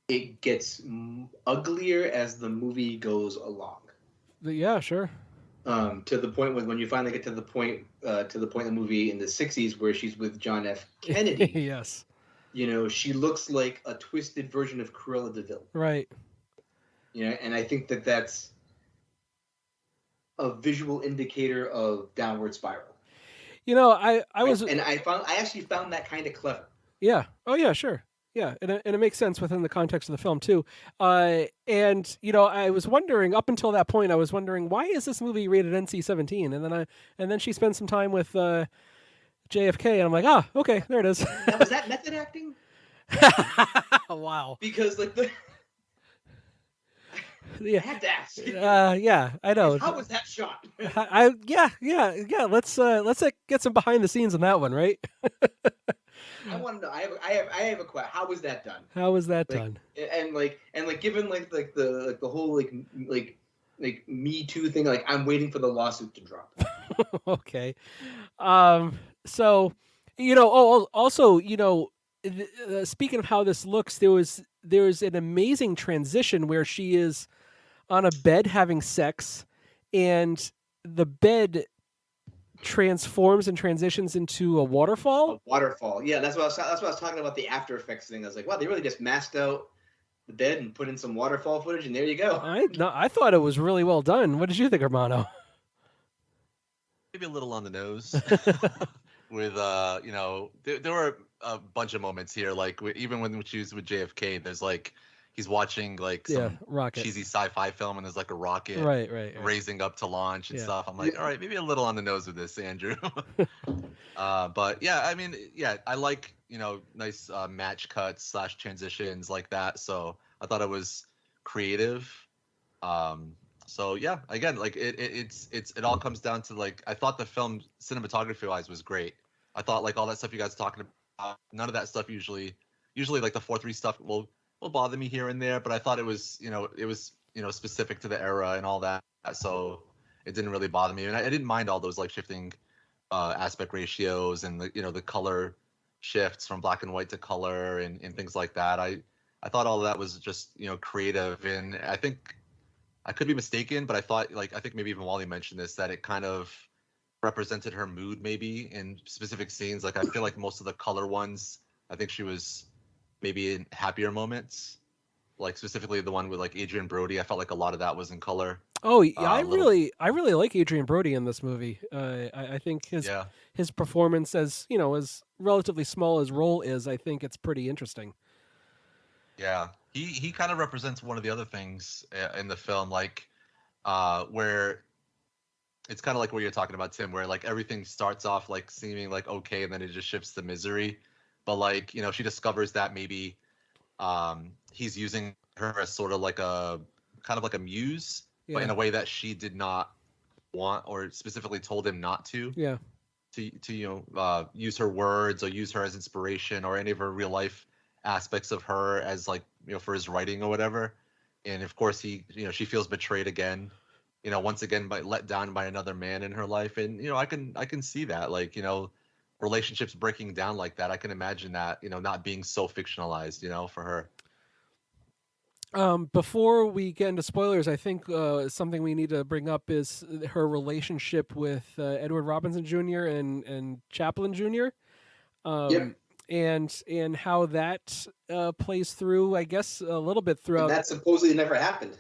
Speaker 2: it gets uglier as the movie goes along.
Speaker 3: Yeah, sure.
Speaker 2: To the point when you finally get to the point in the movie in the 60s where she's with John F. Kennedy.
Speaker 3: Yes.
Speaker 2: She looks like a twisted version of Cruella de Vil.
Speaker 3: Right.
Speaker 2: And I think that that's a visual indicator of downward spiral.
Speaker 3: I was,
Speaker 2: and I actually found that kind of clever.
Speaker 3: Yeah. Oh yeah, sure. yeah, and it makes sense within the context of the film too. And I was wondering up until that point, I was wondering why is this movie rated NC-17, and then she spends some time with JFK, and I'm like, okay, there it is.
Speaker 2: Now, was that method acting?
Speaker 3: Wow.
Speaker 2: Because like the.
Speaker 3: Yeah.
Speaker 2: I had to ask.
Speaker 3: Yeah, I know.
Speaker 2: How was that shot?
Speaker 3: Yeah. Let's get some behind the scenes on that one, right?
Speaker 2: I want to know. I have a question. How was that done?
Speaker 3: How was that
Speaker 2: Like,
Speaker 3: done?
Speaker 2: And given the whole like Me Too thing, like I'm waiting for the lawsuit to drop.
Speaker 3: Okay. So, also, speaking of how this looks, there's an amazing transition where she is on a bed having sex, and the bed transforms and transitions into a waterfall.
Speaker 2: A waterfall. Yeah, that's what I was talking about, the After Effects thing. I was like, wow, they really just masked out the bed and put in some waterfall footage, and there you go.
Speaker 3: I thought it was really well done. What did you think, Armando?
Speaker 4: Maybe a little on the nose. With there were a bunch of moments here, like even when she was with JFK, there's like he's watching like some
Speaker 3: rocket.
Speaker 4: cheesy sci-fi film, and there's like a rocket
Speaker 3: right.
Speaker 4: raising up to launch and stuff. I'm like, all right, maybe a little on the nose with this, Andrew. But yeah, I mean, yeah, I like nice match cuts / transitions like that. So I thought it was creative. So yeah, again, like it all comes down to like I thought the film cinematography wise was great. I thought like all that stuff you guys are talking about, none of that stuff usually like the 4:3 stuff will bother me here and there, but I thought it was specific to the era and all that, so it didn't really bother me, and I didn't mind all those like shifting aspect ratios and the color shifts from black and white to color and things like that. I thought all of that was just creative, and I think I could be mistaken, but I think maybe even Wally mentioned this, that it kind of represented her mood maybe in specific scenes. Like I feel like most of the color ones, I think she was maybe in happier moments, like specifically the one with like Adrian Brody. I felt like a lot of that was in color.
Speaker 3: Oh yeah, I really like Adrian Brody in this movie. I think his performance, as as relatively small as role is, I think it's pretty interesting.
Speaker 4: Yeah, he kind of represents one of the other things in the film, like where it's kind of like what you're talking about, Tim, where like everything starts off like seeming like okay, and then it just shifts to misery. But like she discovers that maybe he's using her as sort of like a kind of like a muse, but in a way that she did not want, or specifically told him not to.
Speaker 3: Yeah.
Speaker 4: To use her words or use her as inspiration or any of her real life aspects of her as like for his writing or whatever. And of course she feels betrayed again, once again let down by another man in her life. And I can see that, like relationships breaking down like that. I can imagine that not being so fictionalized for her.
Speaker 3: Before we get into spoilers, I think something we need to bring up is her relationship with Edward Robinson Jr. and Chaplin Jr. And how that plays through, I guess, a little bit throughout.
Speaker 2: And that supposedly never happened.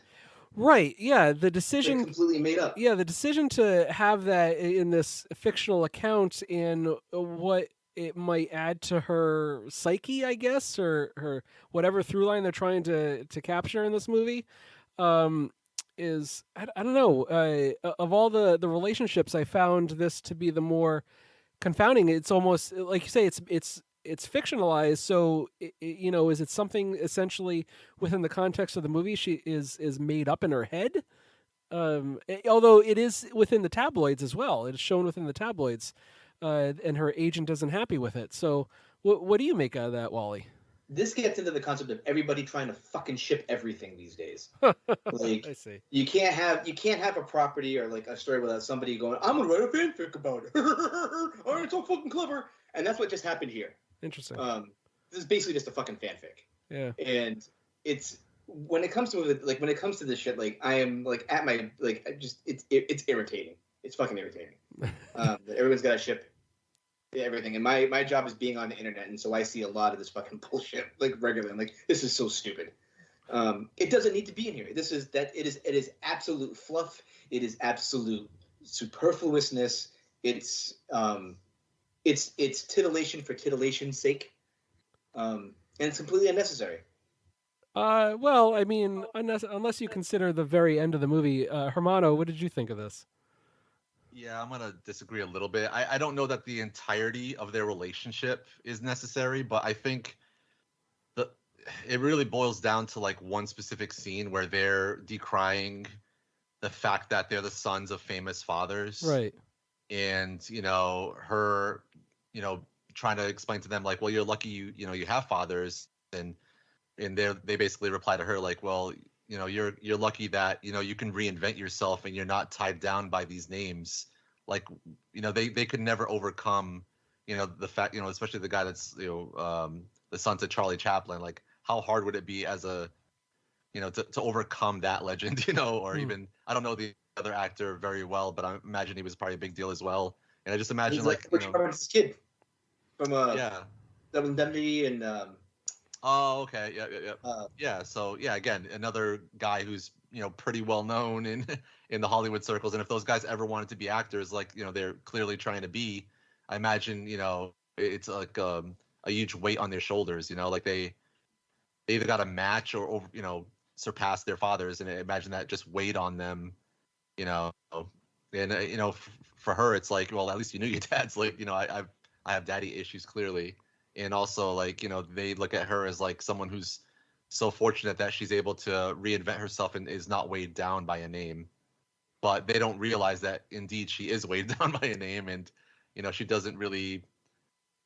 Speaker 3: Right. Yeah. The decision.
Speaker 2: They're completely made up.
Speaker 3: Yeah. The decision to have that in this fictional account and what it might add to her psyche, I guess, or her whatever through line they're trying to capture in this movie, is I don't know. Of all the relationships, I found this to be the more confounding. It's almost like you say, it's fictionalized. So is it something essentially within the context of the movie she is made up in her head? Although it is within the tabloids as well. It is shown within the tabloids. And her agent isn't happy with it. So what do you make out of that, Wally?
Speaker 2: This gets into the concept of everybody trying to fucking ship everything these days. Like
Speaker 3: I see.
Speaker 2: You can't have a property or like a story without somebody going, I'm gonna write a fanfic about it. Oh, it's so fucking clever. And that's what just happened here.
Speaker 3: Interesting.
Speaker 2: This is basically just a fucking fanfic.
Speaker 3: Yeah.
Speaker 2: And it's when it comes to this shit, like I am like at my like it's irritating. It's fucking irritating. Everyone's got to ship everything, and my job is being on the internet, and so I see a lot of this fucking bullshit like regularly. I'm like, this is so stupid. It doesn't need to be in here. It is absolute fluff. It is absolute superfluousness. It's titillation for titillation's sake. and it's completely unnecessary.
Speaker 3: Well, I mean, unless you consider the very end of the movie, Hermano, what did you think of this?
Speaker 4: Yeah, I'm gonna disagree a little bit. I don't know that the entirety of their relationship is necessary, but I think the it really boils down to like one specific scene where they're decrying the fact that they're the sons of famous fathers.
Speaker 3: Right.
Speaker 4: And, her, you know, trying to explain to them like, well, you're lucky you have fathers, and they basically reply to her like, well, you're lucky that you can reinvent yourself and you're not tied down by these names. Like, they could never overcome the fact, especially the guy that's the sons of Charlie Chaplin. Like, how hard would it be as a to overcome that legend, or even, I don't know the other actor very well, but I imagine he was probably a big deal as well. And I just imagine
Speaker 2: He's like Rich Roberts' kid from Double Indemnity and
Speaker 4: oh, okay. Yeah. So yeah, again, another guy who's pretty well known in the Hollywood circles. And if those guys ever wanted to be actors, like they're clearly trying to be, I imagine it's like a huge weight on their shoulders. Like they either got to match or surpass their fathers, and I imagine that just weighed on them. And for her, it's like, well, at least you knew your dad's. Like, I have daddy issues clearly. And also, like, they look at her as like someone who's so fortunate that she's able to reinvent herself and is not weighed down by a name. But they don't realize that indeed she is weighed down by a name, and she doesn't really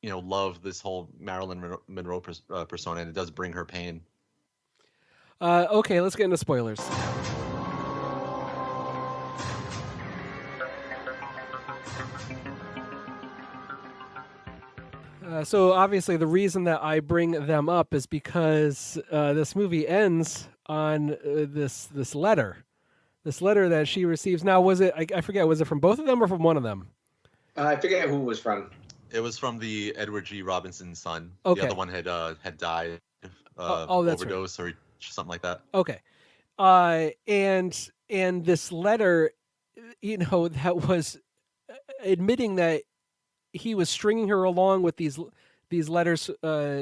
Speaker 4: love this whole Marilyn Monroe persona, and it does bring her pain.
Speaker 3: Okay, let's get into spoilers. So obviously the reason that I bring them up is because this movie ends on this letter. This letter that she receives. Now, was it, I forget, was it from both of them or from one of them?
Speaker 2: I forget who it was from.
Speaker 4: It was from the Edward G. Robinson son.
Speaker 3: Okay.
Speaker 4: The other one had died
Speaker 3: that's
Speaker 4: overdose
Speaker 3: right.
Speaker 4: or something like that.
Speaker 3: Okay. And this letter, that was admitting that he was stringing her along with these letters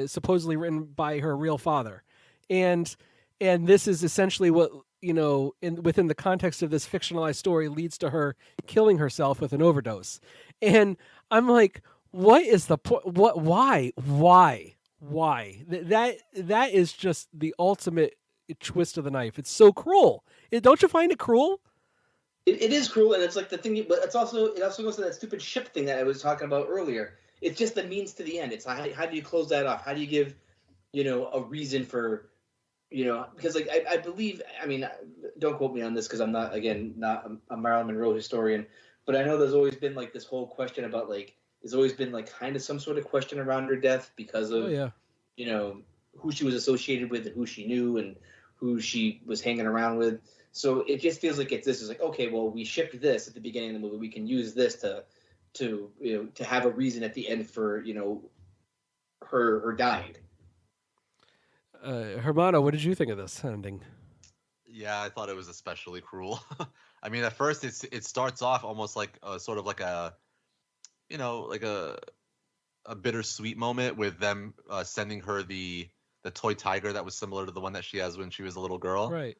Speaker 3: supposedly written by her real father, and this is essentially what within the context of this fictionalized story leads to her killing herself with an overdose. And I'm like, what is the point? What? Why? That is just the ultimate twist of the knife. It's so cruel. Don't you find it cruel?
Speaker 2: It is cruel, and it's like the thing, but it also goes to that stupid ship thing that I was talking about earlier. It's just the means to the end. It's how do you close that off? How do you give, a reason for, because like I believe, I mean, don't quote me on this because I'm not a Marilyn Monroe historian, but I know there's always been like this whole question about like there's always been like kind of some sort of question around her death because of who she was associated with and who she knew and who she was hanging around with. So it just feels like this is like, okay, well, we shipped this at the beginning of the movie. We can use this to have a reason at the end for her dying.
Speaker 3: Hermano, what did you think of this ending?
Speaker 4: Yeah, I thought it was especially cruel. I mean, at first it starts off almost like sort of like a bittersweet moment with them sending her the toy tiger that was similar to the one that she has when she was a little girl.
Speaker 3: Right.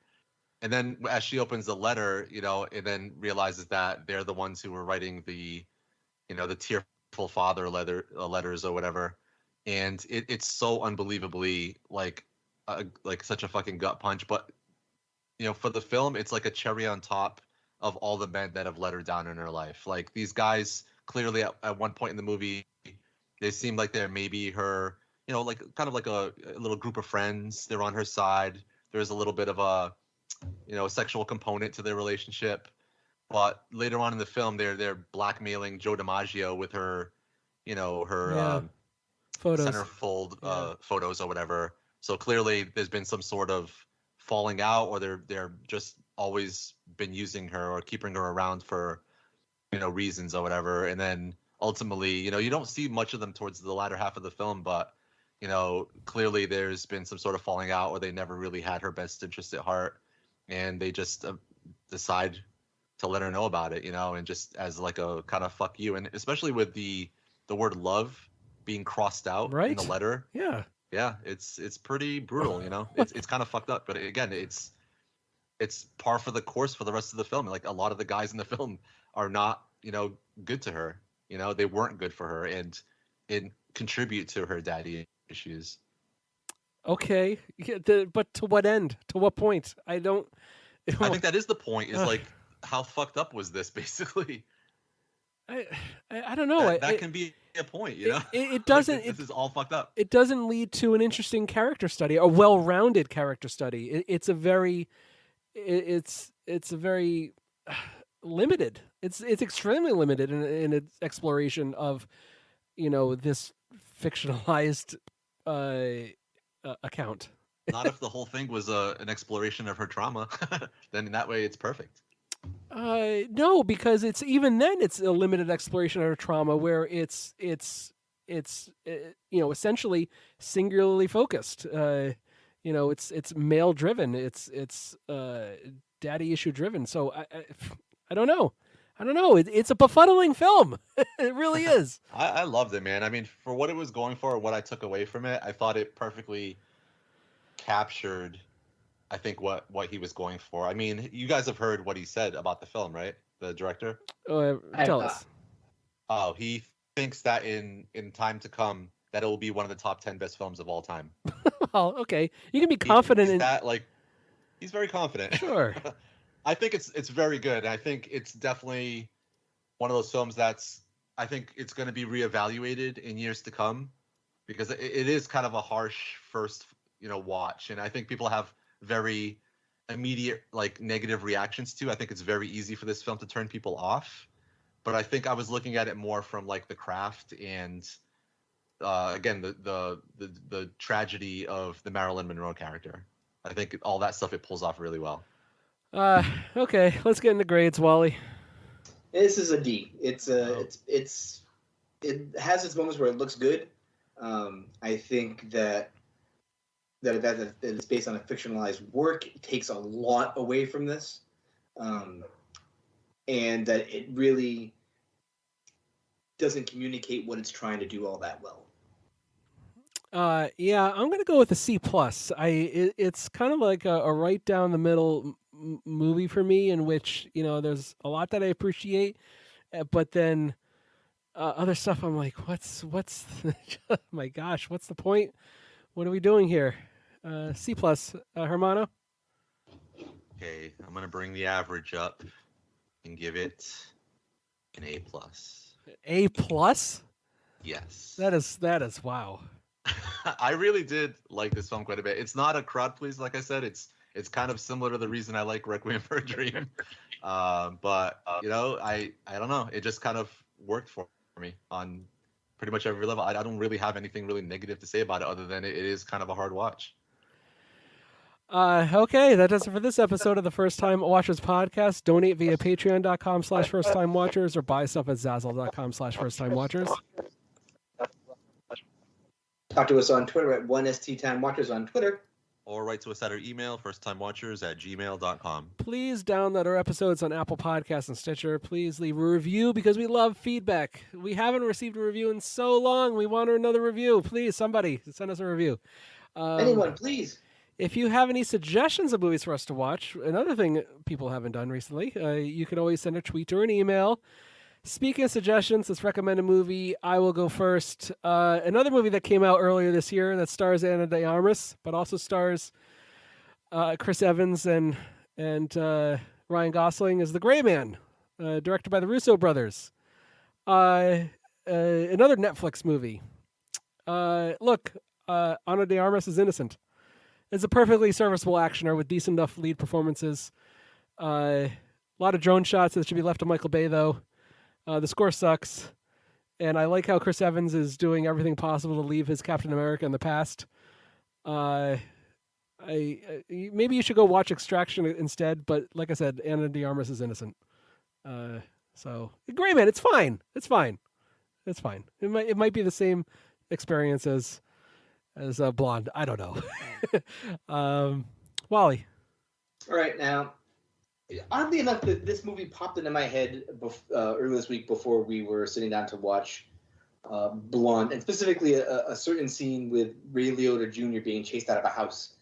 Speaker 4: And then as she opens the letter, and then realizes that they're the ones who were writing the tearful father letters or whatever. And it's so unbelievably like such a fucking gut punch. But, for the film, it's like a cherry on top of all the men that have let her down in her life. Like these guys clearly at one point in the movie, they seem like they're maybe her, like kind of like a little group of friends. They're on her side. There's a little bit of a sexual component to their relationship, but later on in the film, they're blackmailing Joe DiMaggio with her,
Speaker 3: photos,
Speaker 4: centerfold photos or whatever. So clearly, there's been some sort of falling out, or they're just always been using her or keeping her around for, reasons or whatever. And then ultimately, you don't see much of them towards the latter half of the film, but clearly there's been some sort of falling out, or they never really had her best interest at heart. And they just decide to let her know about it, and just as like a kind of fuck you. And especially with the word love being crossed out in the letter.
Speaker 3: Yeah.
Speaker 4: Yeah, it's pretty brutal, you know. It's kind of fucked up, but again, it's par for the course for the rest of the film. Like a lot of the guys in the film are not, you know, good to her. You know, they weren't good for her, and it contribute to her daddy issues.
Speaker 3: Okay, yeah, but to what end? To what point? I don't.
Speaker 4: I think that is the point. Is like, how fucked up was this, basically?
Speaker 3: I don't know.
Speaker 4: That can be a point, you know.
Speaker 3: It doesn't.
Speaker 4: Like, this is all fucked up.
Speaker 3: It doesn't lead to an interesting character study, a well-rounded character study. It's a very, it's a very limited. It's extremely limited in its exploration of, you know, this fictionalized account.
Speaker 4: Not if the whole thing was an exploration of her trauma. Then in that way, it's perfect.
Speaker 3: No, because it's even then it's a limited exploration of her trauma where it's you know, essentially singularly focused. You know, it's male driven. It's daddy issue driven. So I don't know. I don't know. It's a befuddling film. It really is.
Speaker 4: I loved it, man. I mean, for what it was going for, what I took away from it, I thought it perfectly captured, I think, what he was going for. I mean, you guys have heard what he said about the film, right? The director?
Speaker 3: Tell us.
Speaker 4: Oh, he thinks that in time to come, that it will be one of the top 10 best films of all time.
Speaker 3: Well, okay. You can be confident in
Speaker 4: that. Like, he's very confident.
Speaker 3: Sure.
Speaker 4: I think it's very good. I think it's definitely one of those films that's, I think it's going to be reevaluated in years to come, because it is kind of a harsh first, you know, watch, and I think people have very immediate, like, negative reactions to. I think it's very easy for this film to turn people off, but I think I was looking at it more from, like, the craft and again the tragedy of the Marilyn Monroe character. I think all that stuff it pulls off really well.
Speaker 3: Okay, let's get into grades, Wally.
Speaker 2: This is a D. It has its moments where it looks good. I think that it's based on a fictionalized work. It takes a lot away from this, and that it really doesn't communicate what it's trying to do all that well.
Speaker 3: Yeah, I'm gonna go with a C plus. It's kind of like a right down the middle movie for me, in which, you know, there's a lot that I appreciate, but then other stuff I'm like, what's my gosh, what's the point? What are we doing here? C plus, Hermano.
Speaker 4: Okay, I'm gonna bring the average up and give it an A plus.
Speaker 3: A plus?
Speaker 4: Yes.
Speaker 3: That is wow.
Speaker 4: I really did like this film quite a bit. It's not a crowd please, like I said. It's kind of similar to the reason I like Requiem for a Dream. But you know, I don't know. It just kind of worked for me on pretty much every level. I don't really have anything really negative to say about it, other than it is kind of a hard watch.
Speaker 3: Okay, that does it for this episode of the First Time Watchers podcast. Donate via patreon.com/firsttimewatchers or buy stuff at zazzle.com/firsttimewatchers.
Speaker 2: Talk to us on Twitter at 1STTimeWatchers on Twitter.
Speaker 4: Or write to us at our email, firsttimewatchers@gmail.com.
Speaker 3: Please download our episodes on Apple Podcasts and Stitcher. Please leave a review, because we love feedback. We haven't received a review in so long. We want another review. Please, somebody, send us a review.
Speaker 2: Anyone, please.
Speaker 3: If you have any suggestions of movies for us to watch, another thing people haven't done recently, you can always send a tweet or an email. Speaking of suggestions, let's recommend a movie. I will go first. Another movie that came out earlier this year that stars Ana de Armas, but also stars Chris Evans and Ryan Gosling is The Gray Man, directed by the Russo brothers. Another Netflix movie. Look, Ana de Armas is innocent. It's a perfectly serviceable actioner with decent enough lead performances. A lot of drone shots that should be left to Michael Bay, though. The score sucks, and I like how Chris Evans is doing everything possible to leave his Captain America in the past. Maybe you should go watch Extraction instead, but like I said, Ana de Armas is innocent. So Gray Man, it's fine. It's fine. It's fine. It might be the same experience as Blonde. I don't know. Wally.
Speaker 2: All right, now, oddly enough, this movie popped into my head earlier this week before we were sitting down to watch blonde, and specifically a certain scene with Ray Liotta Jr. being chased out of a house,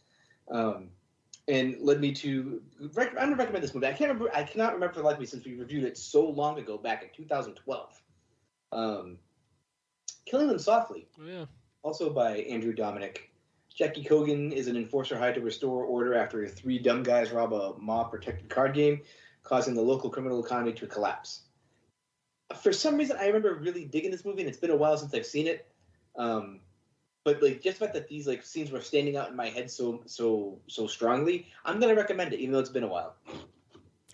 Speaker 2: and led me to. I'm gonna recommend this movie. I cannot remember for the life of me since we reviewed it so long ago, back in 2012. Killing Them Softly.
Speaker 3: Oh, yeah.
Speaker 2: Also by Andrew Dominik. Jackie Cogan is an enforcer hired to restore order after 3 dumb guys rob a mob-protected card game, causing the local criminal economy to collapse. For some reason, I remember really digging this movie, and it's been a while since I've seen it. But like just the fact that these like scenes were standing out in my head so strongly, I'm gonna recommend it, even though it's been a while.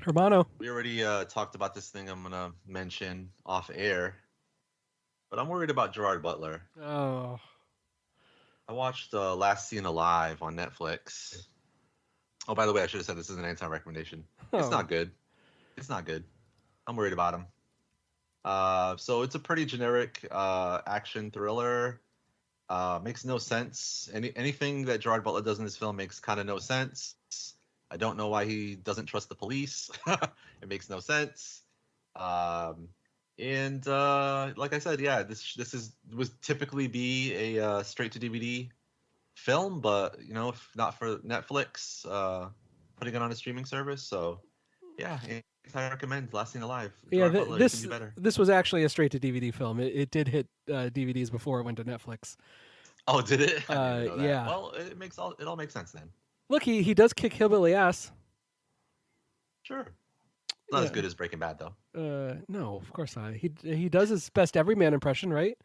Speaker 3: Hermano.
Speaker 4: We already talked about this thing I'm gonna mention off air, but I'm worried about Gerard Butler.
Speaker 3: Oh.
Speaker 4: I watched Last Seen Alive on Netflix. Oh, by the way, I should have said this is an anti-recommendation. It's not good. It's not good. I'm worried about him. So it's a pretty generic action thriller. Makes no sense. Anything that Gerard Butler does in this film makes kind of no sense. I don't know why he doesn't trust the police. It makes no sense. And like I said, yeah, this would typically be a straight to DVD film, but you know, if not for Netflix putting it on a streaming service, so yeah, I recommend Last Seen Alive.
Speaker 3: Yeah,
Speaker 4: better.
Speaker 3: This was actually a straight to DVD film. It did hit DVDs before it went to Netflix.
Speaker 4: Oh, did it? I didn't know that.
Speaker 3: Yeah.
Speaker 4: Well, it all makes sense then.
Speaker 3: Look, he does kick hillbilly ass.
Speaker 4: Sure. Not as good as Breaking Bad, though.
Speaker 3: No, of course not. He does his best everyman impression, right?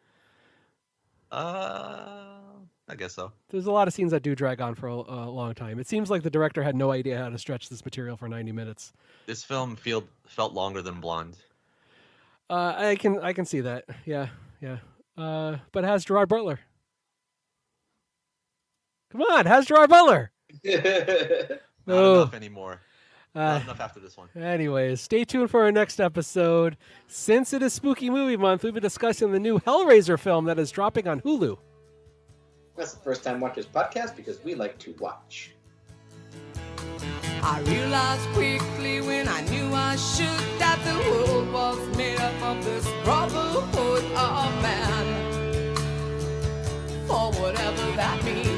Speaker 4: I guess so.
Speaker 3: There's a lot of scenes that do drag on for a long time. It seems like the director had no idea how to stretch this material for 90 minutes.
Speaker 4: This film felt longer than Blonde.
Speaker 3: I can see that. Yeah. But it has Gerard Butler. Come on, how's Gerard Butler?
Speaker 4: Not enough anymore. Not enough after this one.
Speaker 3: Anyways, stay tuned for our next episode. Since it is Spooky Movie Month, we'll be discussing the new Hellraiser film that is dropping on Hulu.
Speaker 2: That's the First Time Watchers podcast because we like to watch.
Speaker 1: I realized quickly when I knew I should that the world was made up of this brotherhood of man. For whatever that means.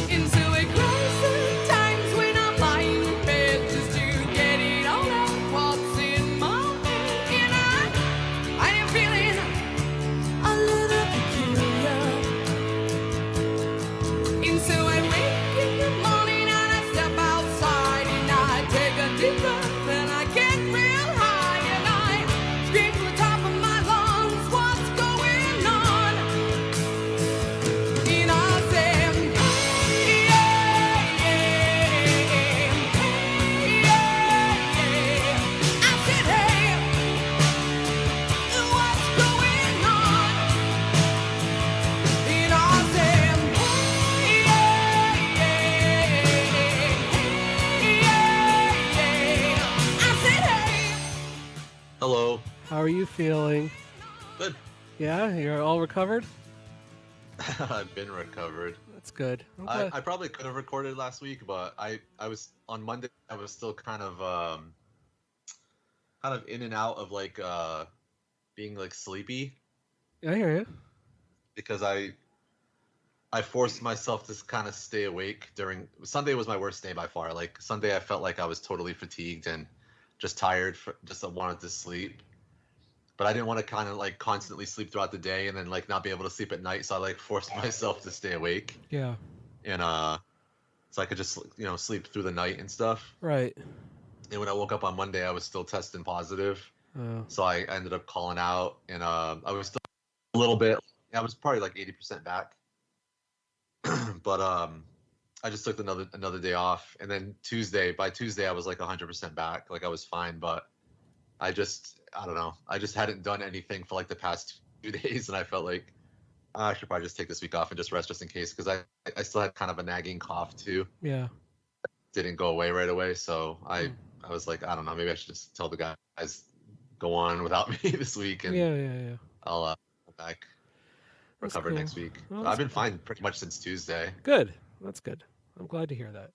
Speaker 1: Into a crisis times when I'm lying in bed just to get it all out what's in my head. And I am feeling a little peculiar. And so I wake in the morning and I step outside and I take a deep breath and I get real high and I scream to the top of my lungs, what's going on? And I say,
Speaker 4: Hello.
Speaker 3: How are you feeling?
Speaker 4: Good.
Speaker 3: Yeah, you're all recovered?
Speaker 4: I've been recovered.
Speaker 3: That's good.
Speaker 4: I probably could have recorded last week, but I was on Monday. I was still kind of in and out of like being like sleepy.
Speaker 3: I hear you.
Speaker 4: Because I forced myself to kind of stay awake during Sunday was my worst day by far. Like Sunday, I felt like I was totally fatigued and just tired. Just wanted to sleep, but I didn't want to kind of like constantly sleep throughout the day and then like not be able to sleep at night. So I like forced myself to stay awake.
Speaker 3: Yeah.
Speaker 4: And so I could just sleep through the night and stuff.
Speaker 3: Right.
Speaker 4: And when I woke up on Monday, I was still testing positive.
Speaker 3: Oh.
Speaker 4: So I ended up calling out, and I was still a little bit. I was probably like 80% back. But I just took another day off, and then by Tuesday I was like 100% back. Like I was fine, but I don't know. I just hadn't done anything for like the past 2 days, and I felt like I should probably just take this week off and just rest just in case, because I still had kind of a nagging cough too.
Speaker 3: Yeah.
Speaker 4: Didn't go away right away, so I was like, I don't know, maybe I should just tell the guys go on without me this week, and
Speaker 3: yeah.
Speaker 4: I'll come back recover
Speaker 3: cool.
Speaker 4: next week.
Speaker 3: Well,
Speaker 4: I've been fine pretty much since Tuesday.
Speaker 3: Good. That's good. I'm glad to hear that.